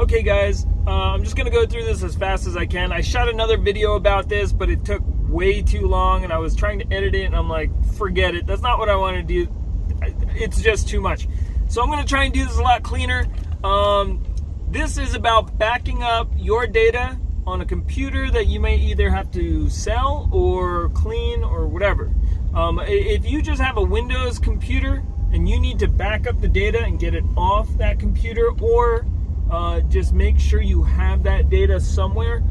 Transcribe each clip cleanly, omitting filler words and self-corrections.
Okay guys, I'm just gonna go through this as fast as I can. I shot another video about this, but it took way too long and I was trying to edit it and I'm like, forget it. That's not what I want to do. It's just too much. So I'm gonna try and do this a lot cleaner. This is about backing up your data on a computer that you may either have to sell or clean or whatever. If you just have a Windows computer and you need to back up the data and get it off that computer, or just make sure you have that data somewhere,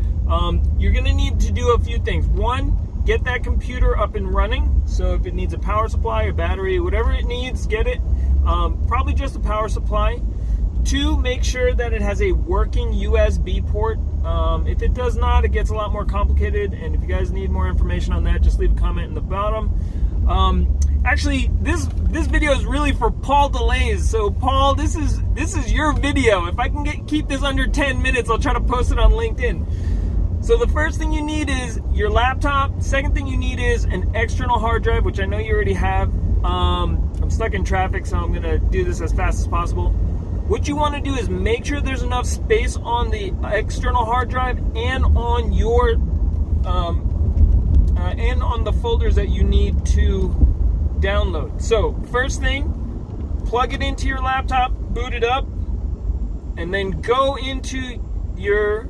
you're going to need to do a few things. One, get that computer up and running. So if it needs a power supply, a battery, whatever it needs, get it. Probably just a power supply. Two, make sure that it has a working USB port. If it does not, it gets a lot more complicated, and if you guys need more information on that, just leave a comment in the bottom. Actually, this video is really for Paul Delaise. So Paul, this is your video. If I can keep this under 10 minutes, I'll try to post it on LinkedIn. So the first thing you need is your laptop. Second thing you need is an external hard drive, which I know you already have. I'm stuck in traffic, so I'm gonna do this as fast as possible. What you want to do is make sure there's enough space on the external hard drive and on your and on the folders that you need to download. So first thing, plug it into your laptop, boot it up, and then go into your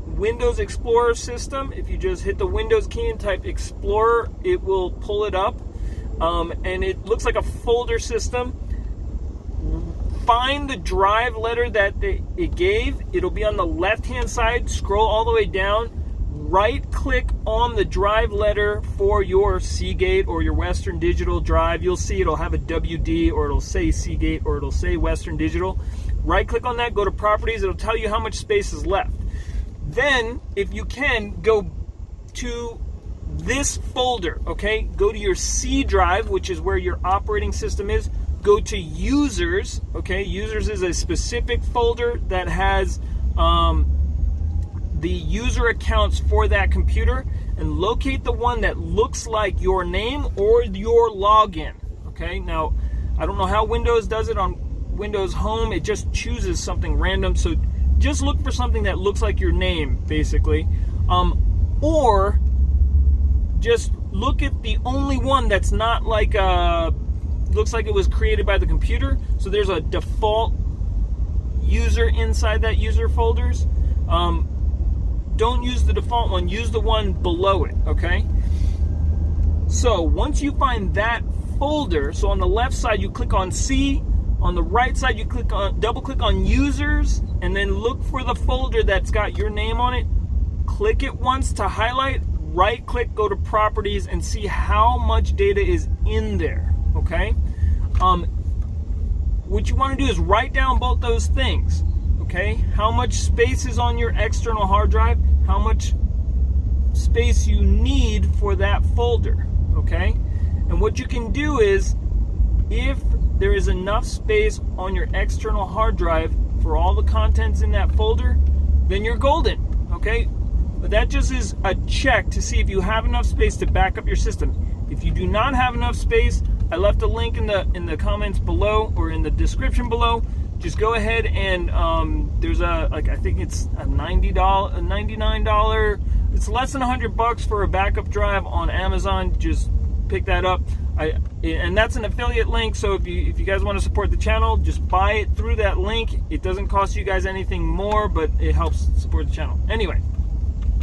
Windows Explorer system. If you just hit the Windows key and type Explorer, it will pull it up, and it looks like a folder system. Find the drive letter that it gave. It'll be on the left-hand side. Scroll all the way down. Right-click on the drive letter for your Seagate or your Western Digital drive. You'll see it'll have a WD, or it'll say Seagate, or it'll say Western Digital. Right-click on that. Go to Properties. It'll tell you how much space is left. Then, if you can, go to this folder. Okay, go to your C drive, which is where your operating system is. Go to Users. Okay, Users is a specific folder that has the user accounts for that computer, and locate the one that looks like your name or your login. Okay, now I don't know how Windows does it. On Windows Home, it just chooses something random, so just look for something that looks like your name, basically, or just look at the only one that's not like looks like it was created by the computer. So there's a default user inside that user folders. Don't use the default one, use the one below it, okay? So once you find that folder, so on the left side you click on C, on the right side you double click on Users, and then look for the folder that's got your name on it. Click it once to highlight, right click, go to Properties, and see how much data is in there. Okay, what you want to do is write down both those things. Okay, how much space is on your external hard drive, how much space you need for that folder. Okay, and what you can do is, if there is enough space on your external hard drive for all the contents in that folder, then you're golden. Okay, but that just is a check to see if you have enough space to back up your system. If you do not have enough space, I left a link in the comments below, or in the description below. Just go ahead and there's I think it's a $99. It's less than $100 for a backup drive on Amazon. Just pick that up. And that's an affiliate link. So if you guys want to support the channel, just buy it through that link. It doesn't cost you guys anything more, but it helps support the channel. Anyway,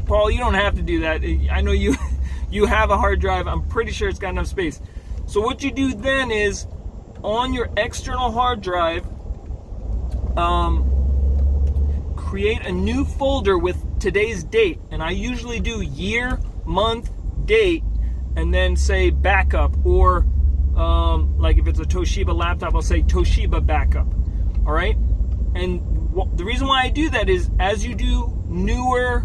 Paul, you don't have to do that. I know you have a hard drive. I'm pretty sure it's got enough space. So what you do then is, on your external hard drive, create a new folder with today's date. And I usually do year, month, date, and then say backup, or like if it's a Toshiba laptop, I'll say Toshiba backup. All right. And the reason why I do that is, as you do newer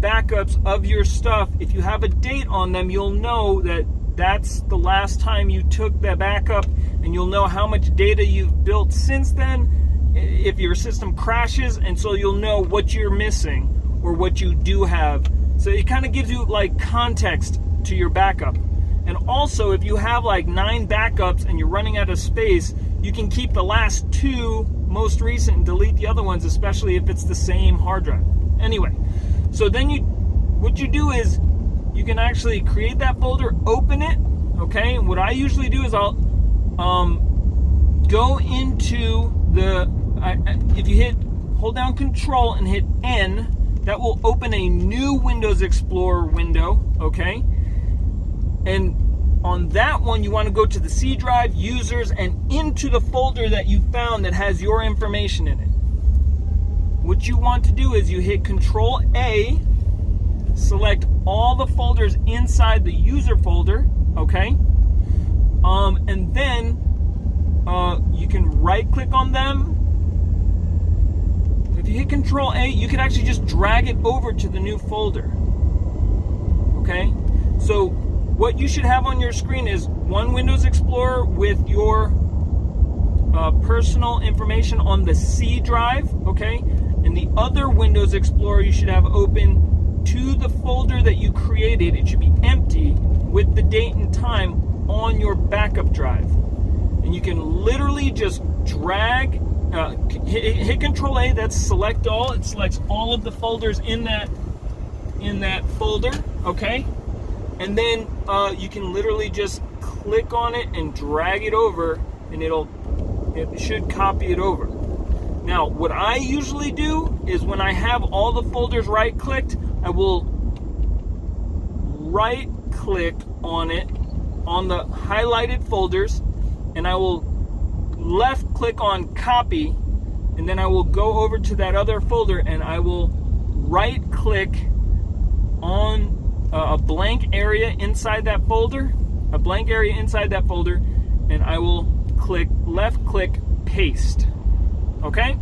backups of your stuff, if you have a date on them, you'll know that that's the last time you took that backup, and you'll know how much data you've built since then if your system crashes, and so you'll know what you're missing or what you do have. So it kind of gives you like context to your backup. And also, if you have like 9 backups and you're running out of space, you can keep the last 2 most recent and delete the other ones, especially if it's the same hard drive. Anyway, so then what you do is you can actually create that folder, open it, okay? And what I usually do is I'll go into if you hold down Control and hit N, that will open a new Windows Explorer window, okay? And on that one, you want to go to the C drive, users, and into the folder that you found that has your information in it. What you want to do is you hit Control A, select all the folders inside the user folder, okay? And then you can right click on them. If you hit Control A, you can actually just drag it over to the new folder, okay? So what you should have on your screen is one Windows Explorer with your personal information on the C drive, okay? And the other Windows Explorer you should have open to the folder that you created. It should be empty with the date and time on your backup drive. And you can literally just drag, hit Control A, that's select all. It selects all of the folders in that folder, okay? And then you can literally just click on it and drag it over, and it should copy it over. Now, what I usually do is when I have all the folders right-clicked, I will right-click on it, on the highlighted folders, and I will left-click on copy, and then I will go over to that other folder, and I will right-click on a blank area inside that folder, and I will left-click paste. Okay?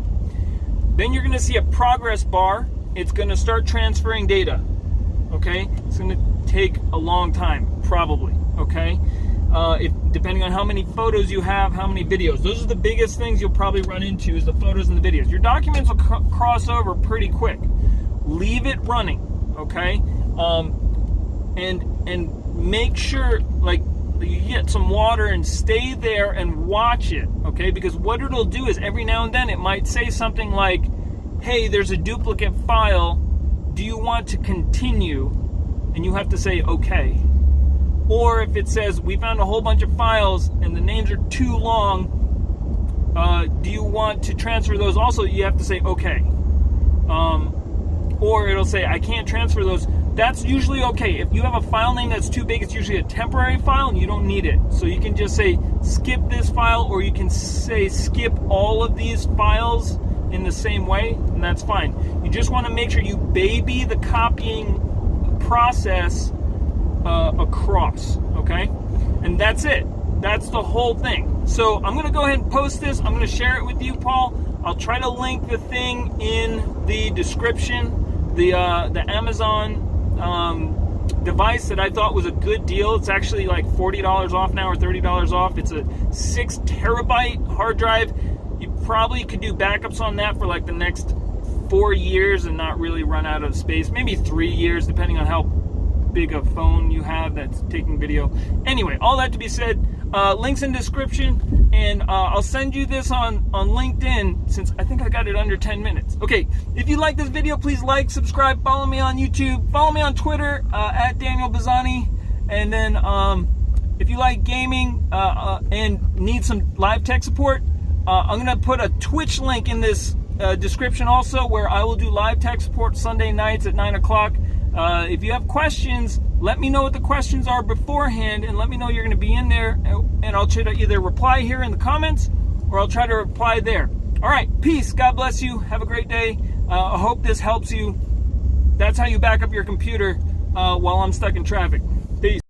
Then you're going to see a progress bar. It's going to start transferring data. Okay? It's going to take a long time, probably. Okay? Depending on how many photos you have, how many videos. Those are the biggest things you'll probably run into, is the photos and the videos. Your documents will cross over pretty quick. Leave it running. Okay? And make sure, like, you get some water and stay there and watch it, okay? Because what it'll do is every now and then it might say something like, hey, there's a duplicate file. Do you want to continue? And you have to say, okay. Or if it says, we found a whole bunch of files and the names are too long, do you want to transfer those also? You have to say, okay. Or it'll say, I can't transfer those. That's usually okay. If you have a file name that's too big, it's usually a temporary file and you don't need it. So you can just say skip this file, or you can say skip all of these files in the same way, and that's fine. You just want to make sure you baby the copying process across, okay? And that's it. That's the whole thing. So I'm going to go ahead and post this. I'm going to share it with you, Paul. I'll try to link the thing in the description, the Amazon device that I thought was a good deal. It's actually like $40 off now, or $30 off. It's a 6 terabyte hard drive. You probably could do backups on that for like the next 4 years and not really run out of space. Maybe 3 years, depending on how big a phone you have that's taking video. Anyway, all that to be said, links in description, and I'll send you this on LinkedIn, since I think I got it under 10 minutes. Okay, if you like this video, please like, subscribe, follow me on YouTube, follow me on Twitter, at Daniel Bazzani, and then if you like gaming and need some live tech support, I'm going to put a Twitch link in this description also, where I will do live tech support Sunday nights at 9 o'clock. If you have questions, let me know what the questions are beforehand, and let me know you're going to be in there, and I'll try to either reply here in the comments, or I'll try to reply there. All right, peace. God bless you. Have a great day. I hope this helps you. That's how you back up your computer while I'm stuck in traffic. Peace.